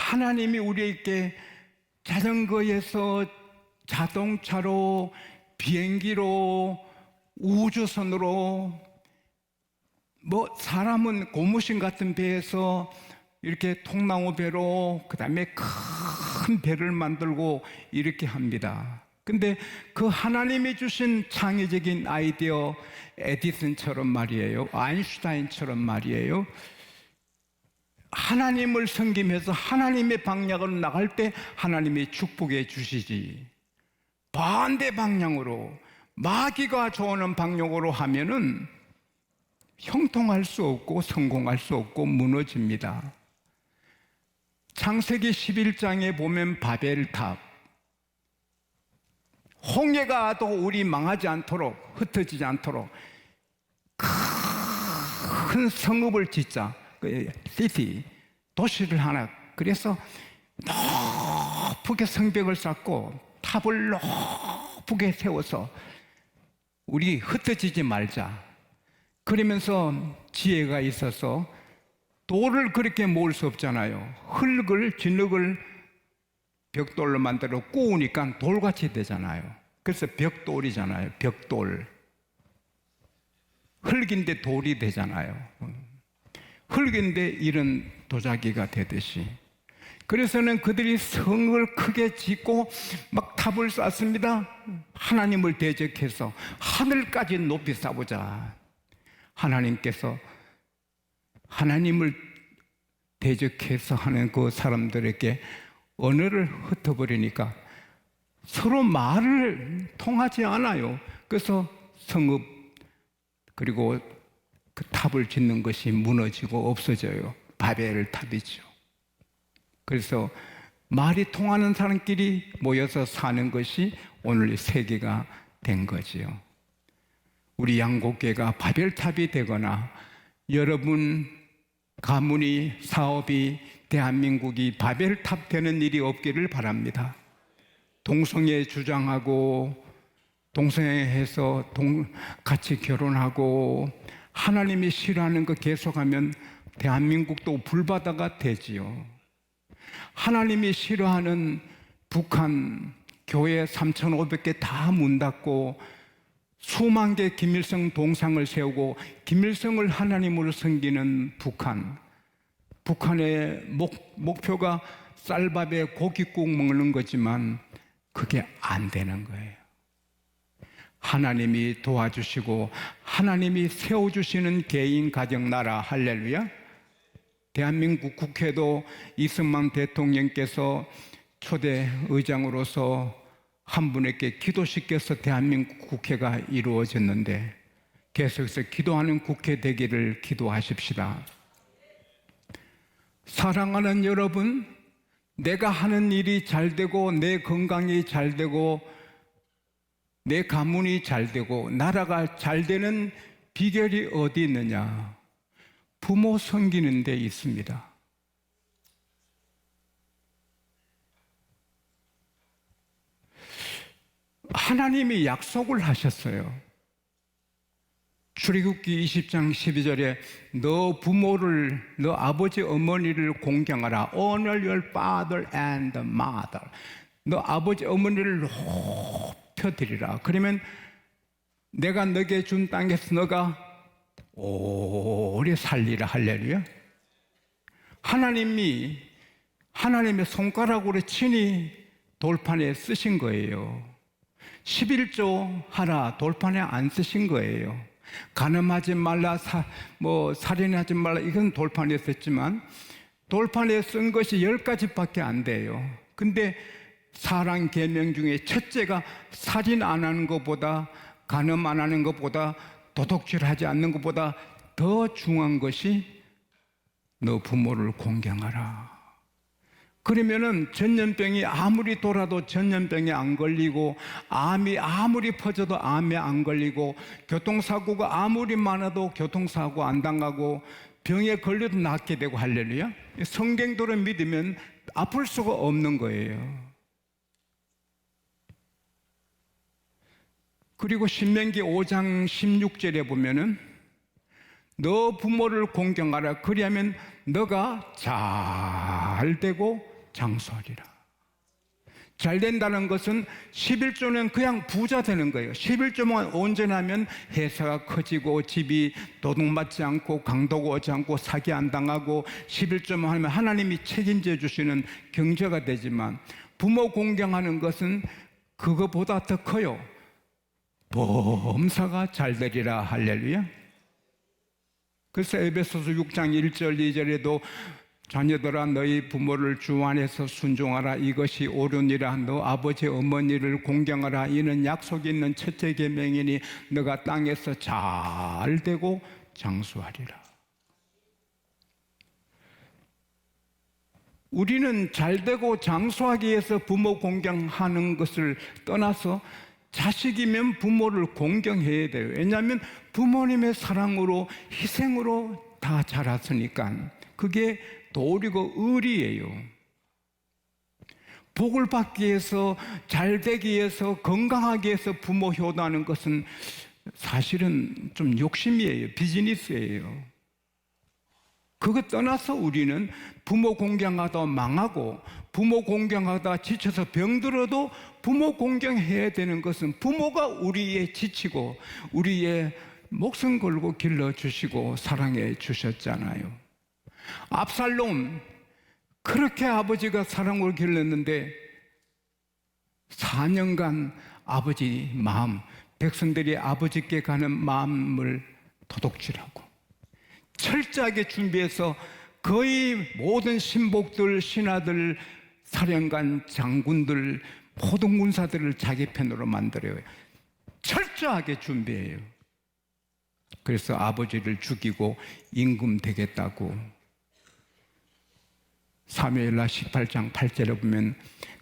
하나님이 우리에게 자전거에서 자동차로, 비행기로, 우주선으로, 사람은 고무신 같은 배에서 이렇게 통나무 배로, 그 다음에 큰 배를 만들고 이렇게 합니다. 근데 그 하나님이 주신 창의적인 아이디어, 에디슨처럼 말이에요, 아인슈타인처럼 말이에요, 하나님을 섬기면서 하나님의 방향으로 나갈 때 하나님이 축복해 주시지, 반대 방향으로 마귀가 좋아하는 방향으로 하면은 형통할 수 없고 성공할 수 없고 무너집니다. 창세기 11장에 보면 바벨탑, 홍해가 또 우리 망하지 않도록, 흩어지지 않도록 큰 성읍을 짓자, 시티, 도시를 하나, 그래서 높게 성벽을 쌓고 탑을 높게 세워서 우리 흩어지지 말자. 그러면서 지혜가 있어서 돌을 그렇게 모을 수 없잖아요. 흙을, 진흙을 벽돌로 만들어 구우니까 돌같이 되잖아요. 그래서 벽돌이잖아요. 벽돌. 흙인데 돌이 되잖아요. 흙인데 이런 도자기가 되듯이. 그래서는 그들이 성을 크게 짓고 막 탑을 쌓습니다. 하나님을 대적해서 하늘까지 높이 쌓보자. 하나님께서 하나님을 대적해서 하는 그 사람들에게 언어를 흩어버리니까 서로 말을 통하지 않아요. 그래서 성읍 그리고 그 탑을 짓는 것이 무너지고 없어져요. 바벨 탑이죠. 그래서 말이 통하는 사람끼리 모여서 사는 것이 오늘 세계가 된 거지요. 우리 양곡교회가 바벨탑이 되거나 여러분 가문이, 사업이, 대한민국이 바벨탑 되는 일이 없기를 바랍니다. 동성애 주장하고 동성애해서 같이 결혼하고 하나님이 싫어하는 거 계속하면 대한민국도 불바다가 되지요. 하나님이 싫어하는 북한 교회 3,500개 다 문 닫고 수만 개 김일성 동상을 세우고 김일성을 하나님으로 섬기는 북한. 북한의 목표가 쌀밥에 고깃국 먹는 거지만 그게 안 되는 거예요. 하나님이 도와주시고 하나님이 세워주시는 개인, 가정, 나라, 할렐루야. 대한민국 국회도 이승만 대통령께서 초대 의장으로서 한 분에게 기도시켜서 대한민국 국회가 이루어졌는데 계속해서 기도하는 국회 되기를 기도하십시다. 사랑하는 여러분, 내가 하는 일이 잘 되고 내 건강이 잘 되고 내 가문이 잘 되고 나라가 잘 되는 비결이 어디 있느냐? 부모 섬기는 데 있습니다. 하나님이 약속을 하셨어요. 출애굽기 20장 12절에 너 부모를, 너 아버지 어머니를 공경하라. Honor your father and mother. 너 아버지 어머니를 높여드리라. 그러면 내가 너에게 준 땅에서 너가 오래 살리라. 할렐루야. 하나님이 하나님의 손가락으로 친히 돌판에 쓰신 거예요. 11조 하나 돌판에 안 쓰신 거예요. 간음하지 말라, 살인하지 말라, 이건 돌판에 썼지만 돌판에 쓴 것이 10가지밖에 안 돼요. 근데 사랑 계명 중에 첫째가 살인 안 하는 것보다, 간음 안 하는 것보다, 도둑질하지 않는 것보다 더 중요한 것이 너 부모를 공경하라. 그러면은 전염병이 아무리 돌아도 전염병에 안 걸리고, 암이 아무리 퍼져도 암에 안 걸리고, 교통사고가 아무리 많아도 교통사고 안 당하고, 병에 걸려도 낫게 되고, 할렐루야. 성경도를 믿으면 아플 수가 없는 거예요. 그리고 신명기 5장 16절에 보면은 너 부모를 공경하라. 그리하면 너가 잘 되고 장수하리라. 잘 된다는 것은 11조는 그냥 부자 되는 거예요. 11조만 온전하면 회사가 커지고 집이 도둑맞지 않고 강도가 오지 않고 사기 안 당하고 11조만 하면 하나님이 책임져 주시는 경제가 되지만 부모 공경하는 것은 그거보다 더 커요. 범사가 잘 되리라. 할렐루야. 그래서 에베소서 6장 1절 2절에도 자녀들아 너희 부모를 주 안에서 순종하라. 이것이 옳으니라. 너 아버지 어머니를 공경하라. 이는 약속 있는 첫째 계명이니 너가 땅에서 잘 되고 장수하리라. 우리는 잘 되고 장수하기 위해서 부모 공경하는 것을 떠나서 자식이면 부모를 공경해야 돼요. 왜냐하면 부모님의 사랑으로 희생으로 다 자랐으니까 그게 도리고 의리예요. 복을 받기 위해서 잘 되기 위해서 건강하기 위해서 부모 효도하는 것은 사실은 좀 욕심이에요. 비즈니스예요. 그거 떠나서 우리는 부모 공경하다 망하고 부모 공경하다 지쳐서 병들어도 부모 공경해야 되는 것은 부모가 우리의 지치고 우리의 목숨 걸고 길러주시고 사랑해 주셨잖아요. 압살롬 그렇게 아버지가 사랑을 길렀는데 4년간 아버지 마음, 백성들이 아버지께 가는 마음을 도둑질하고 철저하게 준비해서 거의 모든 신복들, 신하들, 사령관, 장군들, 모든 군사들을 자기 편으로 만들어요. 철저하게 준비해요. 그래서 아버지를 죽이고 임금 되겠다고 사무엘하 18장 8절에 보면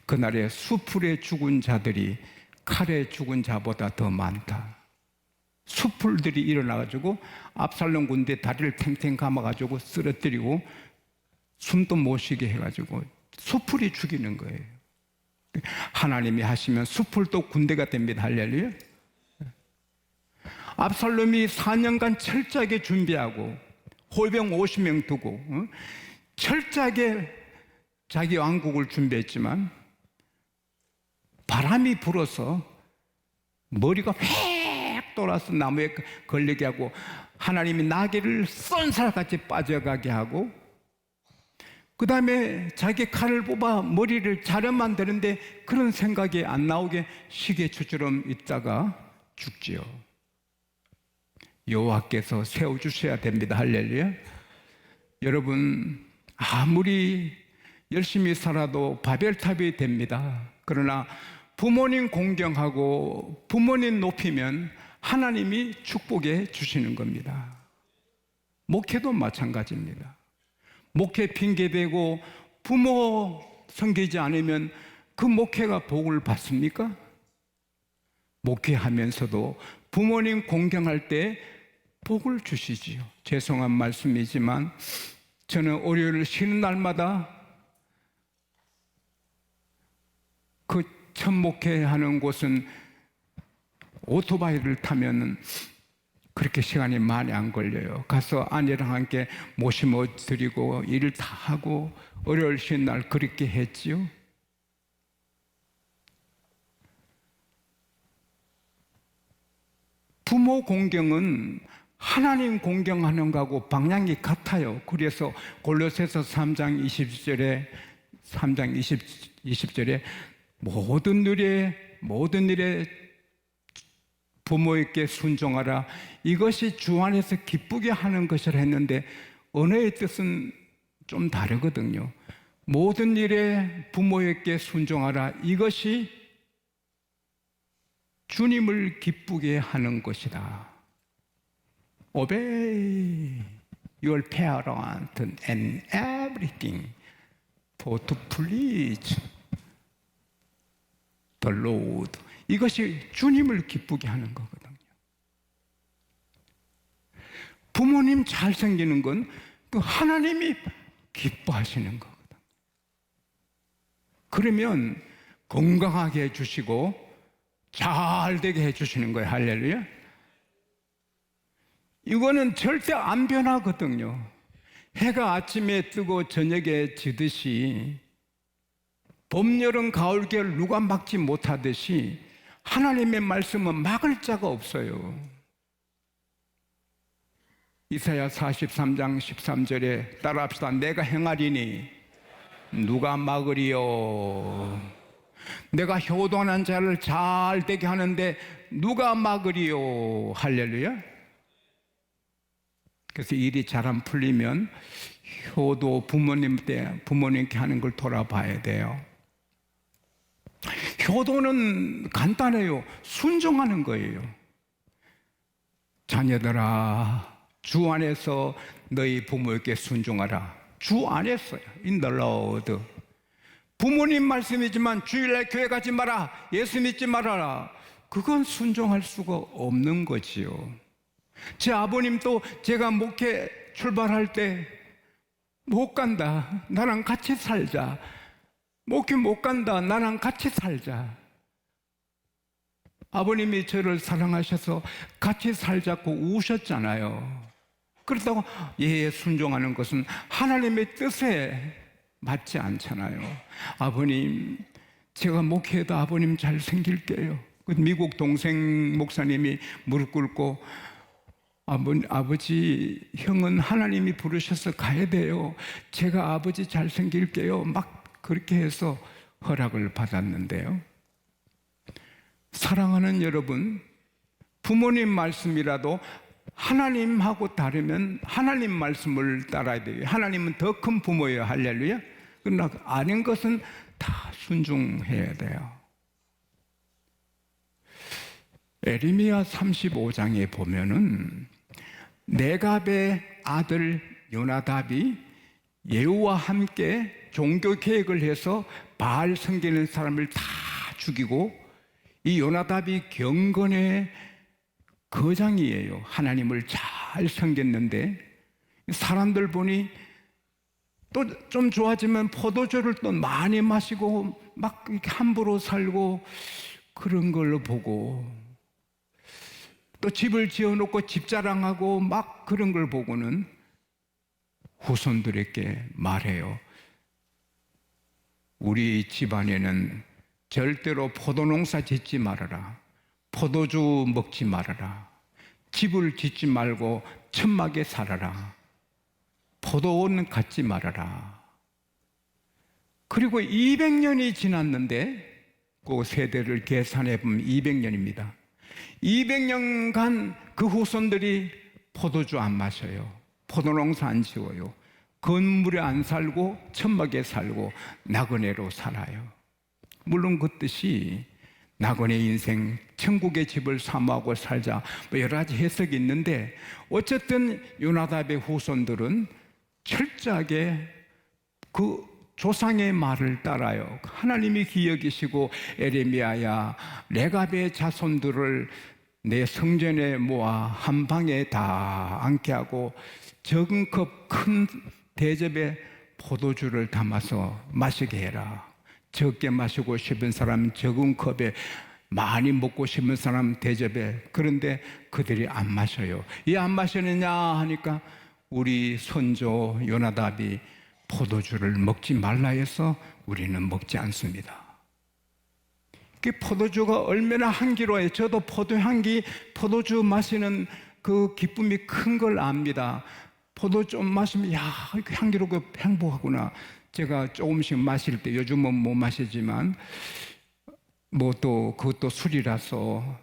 그날에 수풀에 죽은 자들이 칼에 죽은 자보다 더 많다. 수풀들이 일어나가지고 압살롬 군대 다리를 탱탱 감아가지고 쓰러뜨리고 숨도 못 쉬게 해가지고 수풀이 죽이는 거예요. 하나님이 하시면 수풀도 군대가 됩니다. 할렐루야. 압살롬이 4년간 철저하게 준비하고 호병 50명 두고 철저하게 자기 왕국을 준비했지만 바람이 불어서 머리가 휙 돌아서 나무에 걸리게 하고 하나님이 나귀를 쏜살같이 빠져가게 하고 그 다음에 자기 칼을 뽑아 머리를 자르면 되는데 그런 생각이 안 나오게 시계추처럼 있다가 죽지요. 여호와께서 세워주셔야 됩니다. 할렐루야. 여러분 아무리 열심히 살아도 바벨탑이 됩니다. 그러나 부모님 공경하고 부모님 높이면 하나님이 축복해 주시는 겁니다. 목회도 마찬가지입니다. 목회 핑계대고 부모 섬기지 않으면 그 목회가 복을 받습니까? 목회하면서도 부모님 공경할 때 복을 주시지요. 죄송한 말씀이지만 저는 월요일 쉬는 날마다 그 첫 목회하는 곳은 오토바이를 타면은 그렇게 시간이 많이 안 걸려요. 가서 아내랑 함께 모시모 드리고 일을 다 하고 월요일 쉬는 날 그렇게 했지요. 부모 공경은 하나님 공경하는 거하고 방향이 같아요. 그래서 골로새서 3장 20절에 모든 일에 부모에게 순종하라. 이것이 주 안에서 기쁘게 하는 것이라 했는데 언어의 뜻은 좀 다르거든요. 모든 일에 부모에게 순종하라. 이것이 주님을 기쁘게 하는 것이다. Obey your parents and everything for to please the Lord. 이것이 주님을 기쁘게 하는 거거든요. 부모님 잘 생기는 건 그 하나님이 기뻐하시는 거거든요. 그러면 건강하게 해주시고 잘 되게 해주시는 거예요. 할렐루야. 이거는 절대 안 변하거든요. 해가 아침에 뜨고 저녁에 지듯이 봄, 여름, 가을, 겨울 누가 막지 못하듯이 하나님의 말씀은 막을 자가 없어요. 이사야 43장 13절에 따라합시다. 내가 행하리니 누가 막으리요? 내가 효도하는 자를 잘 되게 하는데 누가 막으리요? 할렐루야. 그래서 일이 잘 안 풀리면 효도 부모님께 하는 걸 돌아봐야 돼요. 효도는 간단해요. 순종하는 거예요. 자녀들아, 주 안에서 너희 부모에게 순종하라. 주 안에서요. In the Lord. 부모님 말씀이지만 주일날 교회 가지 마라, 예수 믿지 말아라. 그건 순종할 수가 없는 거지요. 제 아버님도 제가 목회 출발할 때 못 간다, 나랑 같이 살자. 목회 못 간다, 나랑 같이 살자. 아버님이 저를 사랑하셔서 같이 살자고 우셨잖아요. 그렇다고 예, 순종하는 것은 하나님의 뜻에 맞지 않잖아요. 아버님, 제가 목회해도 아버님 잘 생길게요. 미국 동생 목사님이 무릎 꿇고 아버지, 형은 하나님이 부르셔서 가야 돼요. 제가 아버지 잘 생길게요. 막 그렇게 해서 허락을 받았는데요. 사랑하는 여러분, 부모님 말씀이라도 하나님하고 다르면 하나님 말씀을 따라야 돼요. 하나님은 더 큰 부모예요. 할렐루야. 그러나 아닌 것은 다 순종해야 돼요. 에레미야 35장에 보면은 네갑의 아들 요나답이 예후와 함께 종교 계획을 해서 바알 섬기는 사람을 다 죽이고, 이 요나답이 경건의 거장이에요. 하나님을 잘 섬겼는데 사람들 보니 또 좀 좋아지면 포도주를 또 많이 마시고 막 이렇게 함부로 살고 그런 걸로 보고, 또 집을 지어놓고 집 자랑하고 막 그런 걸 보고는 후손들에게 말해요. 우리 집안에는 절대로 포도농사 짓지 말아라. 포도주 먹지 말아라. 집을 짓지 말고 천막에 살아라. 포도원 갖지 말아라. 그리고 200년이 지났는데 그 세대를 계산해 보면 200년입니다. 200년간 그 후손들이 포도주 안 마셔요. 포도농사 안 지어요. 건물에 안 살고 천막에 살고 나그네로 살아요. 물론 그 뜻이 나그네 인생, 천국의 집을 사모하고 살자, 뭐 여러 가지 해석이 있는데, 어쨌든 요나답의 후손들은 철저하게 그 조상의 말을 따라요. 하나님이 기억이시고 에레미야야, 레갑의 자손들을 내 성전에 모아 한 방에 다 앉게 하고 적은 컵 큰 대접에 포도주를 담아서 마시게 해라. 적게 마시고 싶은 사람 적은 컵에, 많이 먹고 싶은 사람 대접에. 그런데 그들이 안 마셔요. 왜 안 마시느냐 하니까 우리 선조 요나답이 포도주를 먹지 말라 해서 우리는 먹지 않습니다. 그 포도주가 얼마나 향기로워요. 저도 포도주 마시는 그 기쁨이 큰 걸 압니다. 포도 좀 마시면 야, 향기롭고 행복하구나. 제가 조금씩 마실 때, 요즘은 못 마시지만 뭐 또 그것도 술이라서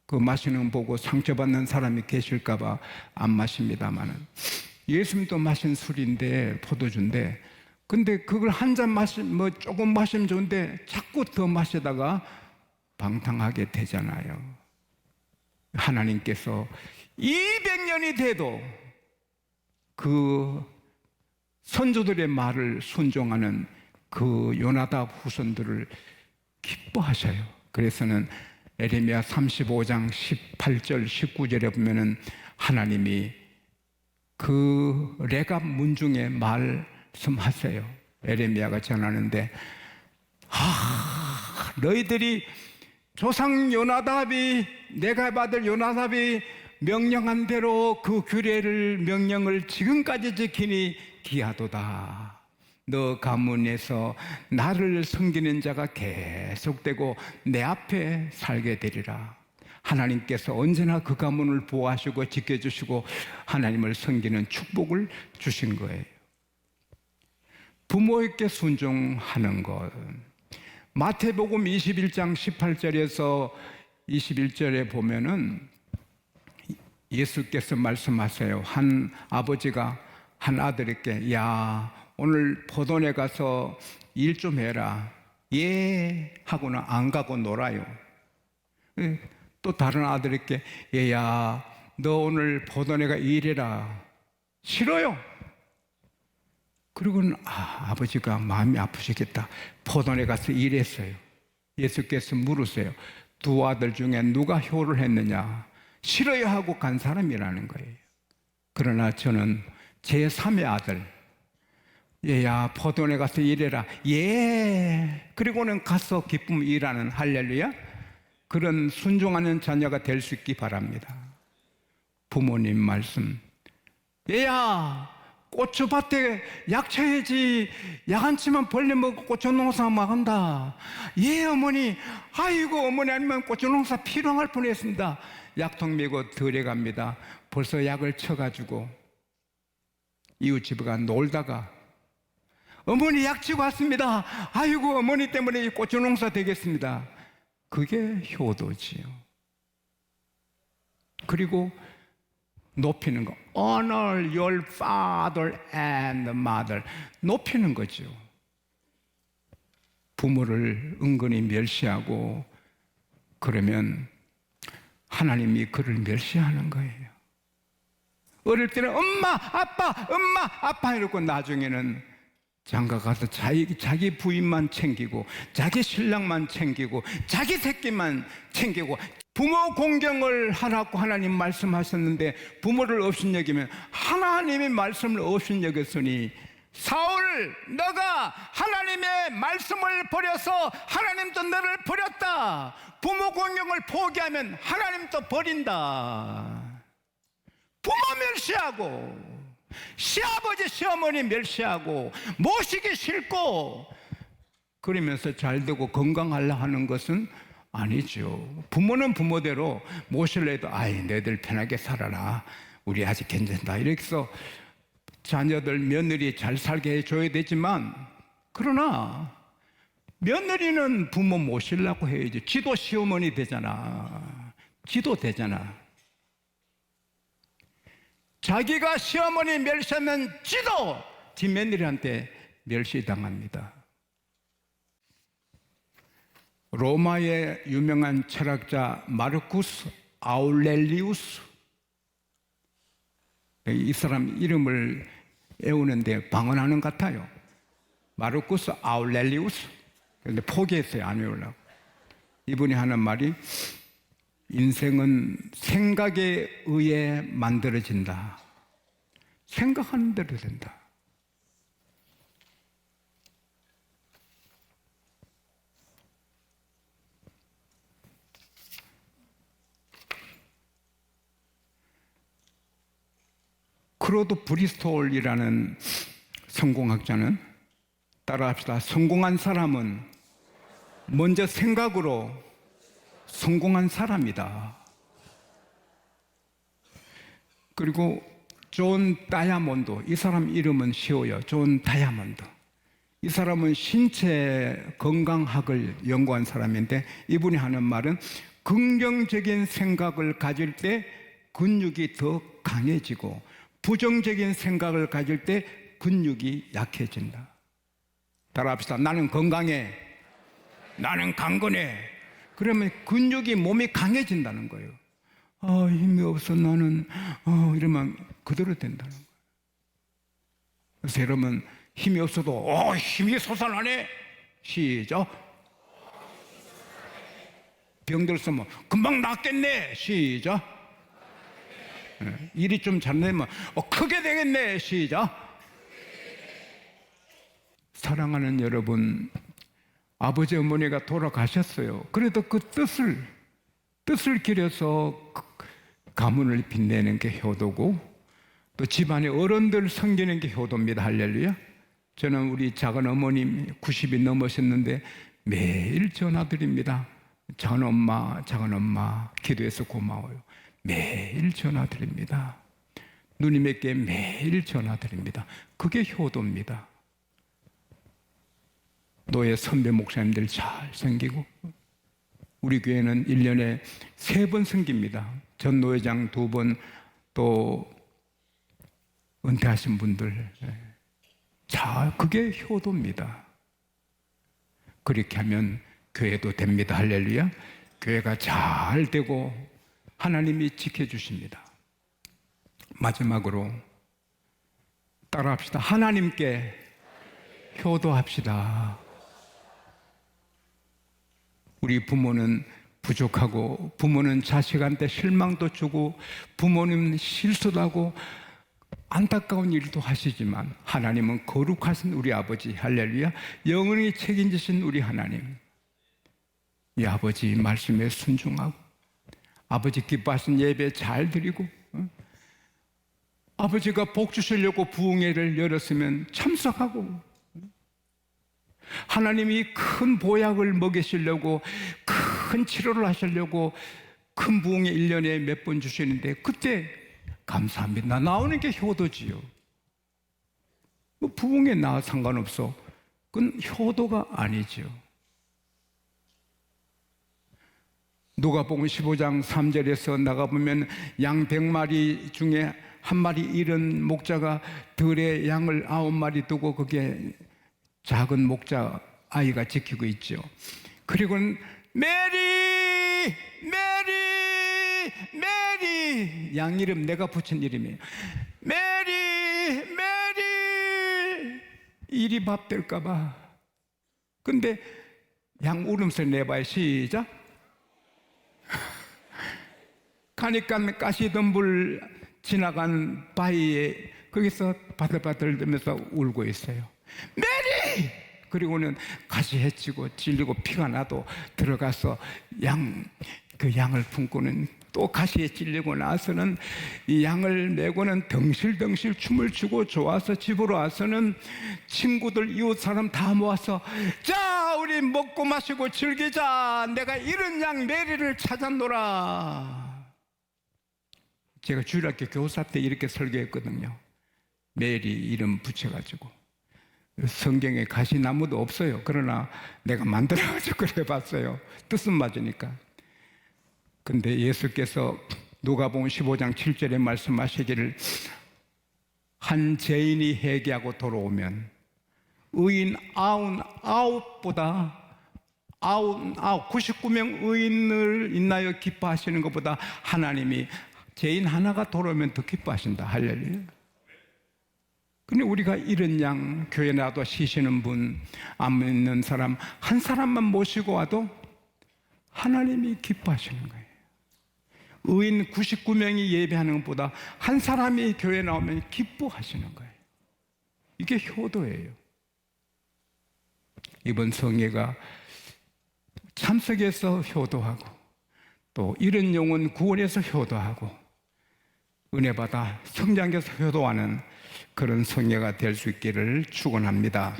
그 마시는 거 보고 상처받는 사람이 계실까 봐 안 마십니다만은, 예수님도 마신 술인데 포도주인데, 근데 그걸 한 잔 뭐 조금 마시면 좋은데 자꾸 더 마시다가 방탕하게 되잖아요. 하나님께서 200년이 돼도 그 선조들의 말을 순종하는 그 요나답 후손들을 기뻐하셔요. 그래서는 에레미야 35장 18절 19절에 보면은 하나님이 그 레갑 문중에 말씀하세요. 에레미야가 전하는데, 너희들이 조상 요나답이, 내가 받을 요나답이 명령한 대로 그 규례를, 명령을 지금까지 지키니 기하도다. 너 가문에서 나를 섬기는 자가 계속되고 내 앞에 살게 되리라. 하나님께서 언제나 그 가문을 보호하시고 지켜주시고 하나님을 섬기는 축복을 주신 거예요. 부모에게 순종하는 것. 마태복음 21장 18절에서 21절에 보면은 예수께서 말씀하세요. 한 아버지가 한 아들에게 야 오늘 포도원에 가서 일 좀 해라. 예 하고는 안 가고 놀아요. 또 다른 아들에게 얘야 너 오늘 포도원에 가 일해라. 싫어요. 그리고는 아버지가 마음이 아프시겠다. 포도원에 가서 일했어요. 예수께서 물으세요. 두 아들 중에 누가 효를 했느냐? 싫어요 하고 간 사람이라는 거예요. 그러나 저는 제3의 아들 얘야 포도원에 가서 일해라. 예. 그리고는 가서 기쁨 일하는 할렐루야. 그런 순종하는 자녀가 될 수 있기 바랍니다. 부모님 말씀 얘야 고추밭에 약쳐야지 야간치만 벌레 먹고 고추농사 막 한다. 예 어머니 아이고 어머니 아니면 고추농사 필요할 뻔했습니다. 약통 메고 들어갑니다. 벌써 약을 쳐가지고 이웃집에 가 놀다가 어머니 약 치고 왔습니다. 아이고 어머니 때문에 고추농사 되겠습니다. 그게 효도지요. 그리고 높이는 거. Honor your father and mother. 높이는 거죠. 부모를 은근히 멸시하고 그러면 하나님이 그를 멸시하는 거예요. 어릴 때는 엄마, 아빠 이러고 나중에는 장가 가서 자기 부인만 챙기고 자기 신랑만 챙기고 자기 새끼만 챙기고 부모 공경을 하라고 하나님 말씀하셨는데 부모를 업신여기면 하나님의 말씀을 업신여겼으니 사울 너가 하나님의 말씀을 버려서 하나님도 너를 버렸다. 부모 공경을 포기하면 하나님도 버린다. 부모 멸시하고 시아버지 시어머니 멸시하고 모시기 싫고 그러면서 잘되고 건강하려 하는 것은 아니죠. 부모는 부모대로 모실려 해도 아이 너희들 편하게 살아라 우리 아직 괜찮다 이렇게 해서 자녀들 며느리 잘 살게 해줘야 되지만 그러나 며느리는 부모 모시려고 해야지. 지도 시어머니 되잖아. 지도 되잖아. 자기가 시어머니 멸시하면 지도 뒷며느리한테 멸시당합니다. 로마의 유명한 철학자 마르쿠스 아울렐리우스, 이 사람 이름을 외우는데 방언하는 것 같아요. 마르쿠스 아울렐리우스. 그런데 포기했어요. 안 외우려고. 이분이 하는 말이 인생은 생각에 의해 만들어진다. 생각하는 대로 된다. 크로드 브리스톨이라는 성공학자는 따라합시다. 성공한 사람은 먼저 생각으로 성공한 사람이다. 그리고 존 다이아몬드, 이 사람 이름은 쉬워요. 존 다이아몬드. 이 사람은 신체 건강학을 연구한 사람인데 이분이 하는 말은 긍정적인 생각을 가질 때 근육이 더 강해지고 부정적인 생각을 가질 때 근육이 약해진다. 따라합시다. 나는 건강해. 나는 강건해. 그러면 근육이 몸이 강해진다는 거예요. 힘이 없어 나는 이러면 그대로 된다는 거예요. 그래서 여러분 힘이 없어도 힘이 솟아나네. 시작. 병들 쓰면 금방 낫겠네. 시작. 일이 좀 잘 되면 크게 되겠네. 시작. 사랑하는 여러분, 아버지 어머니가 돌아가셨어요. 그래도 그 뜻을 기려서 가문을 빛내는 게 효도고 또 집안의 어른들 섬기는 게 효도입니다. 할렐루야. 저는 우리 작은 어머님 90이 넘으셨는데 매일 전화드립니다. 작은 엄마 기도해서 고마워요. 매일 전화드립니다. 누님에게 매일 전화드립니다. 그게 효도입니다. 노예 선배 목사님들 잘 섬기고, 우리 교회는 1년에 3번 섬깁니다. 전 노회장 2번, 또 은퇴하신 분들. 자, 그게 효도입니다. 그렇게 하면 교회도 됩니다. 할렐루야. 교회가 잘 되고 하나님이 지켜주십니다. 마지막으로 따라합시다. 하나님께 효도합시다. 우리 부모는 부족하고, 부모는 자식한테 실망도 주고, 부모님은 실수도 하고 안타까운 일도 하시지만, 하나님은 거룩하신 우리 아버지, 할렐루야, 영원히 책임지신 우리 하나님, 이 아버지 말씀에 순종하고, 아버지 기뻐하신 예배 잘 드리고, 아버지가 복 주시려고 부흥회를 열었으면 참석하고, 하나님이 큰 보약을 먹이시려고, 큰 치료를 하시려고 큰 부흥회 1년에 몇 번 주시는데 그때 감사합니다 나오는 게 효도지요. 뭐 부흥회 나 상관없어. 그건 효도가 아니죠. 누가복음 15장 3절에서 나가보면 양 100마리 중에 한 마리 잃은 목자가 들에 양을 9마리 두고 그게 작은 목자 아이가 지키고 있죠. 그리고는 메리, 메리, 메리, 양 이름 내가 붙인 이름이에요. 메리, 메리, 일이 밥 될까봐. 근데 양 울음소리 내봐요. 시작. 가니까 가시덤불 지나간 바위에 거기서 바들바들 되면서 울고 있어요. 메리! 그리고는 가시 해치고 찔리고 피가 나도 들어가서 그 양을 품고는 또 가시에 찔리고 나서는 이 양을 메고는 덩실덩실 춤을 추고 좋아서 집으로 와서는 친구들 이웃 사람 다 모아서 자 우리 먹고 마시고 즐기자. 내가 잃은 양 메리를 찾았노라. 제가 주일학교 교사 때 이렇게 설교했거든요. 메리 이름 붙여가지고. 성경에 가시나무도 없어요. 그러나 내가 만들어가지고 그래 봤어요. 뜻은 맞으니까. 근데 예수께서 누가복음 15장 7절에 말씀하시기를 한 죄인이 회개하고 돌아오면 의인 99보다 99명 의인을 인하여 기뻐하시는 것보다 하나님이 죄인 하나가 돌아오면 더 기뻐하신다. 할렐루야. 근데 우리가 이런 양 교회 나와도 쉬시는 분, 안 믿는 사람 한 사람만 모시고 와도 하나님이 기뻐하시는 거예요. 의인 99명이 예배하는 것보다 한 사람이 교회 나오면 기뻐하시는 거예요. 이게 효도예요. 이번 성회가 참석해서 효도하고 또 이런 영혼 구원해서 효도하고 은혜 받아 성장해서 효도하는 그런 성회가 될 수 있기를 축원합니다.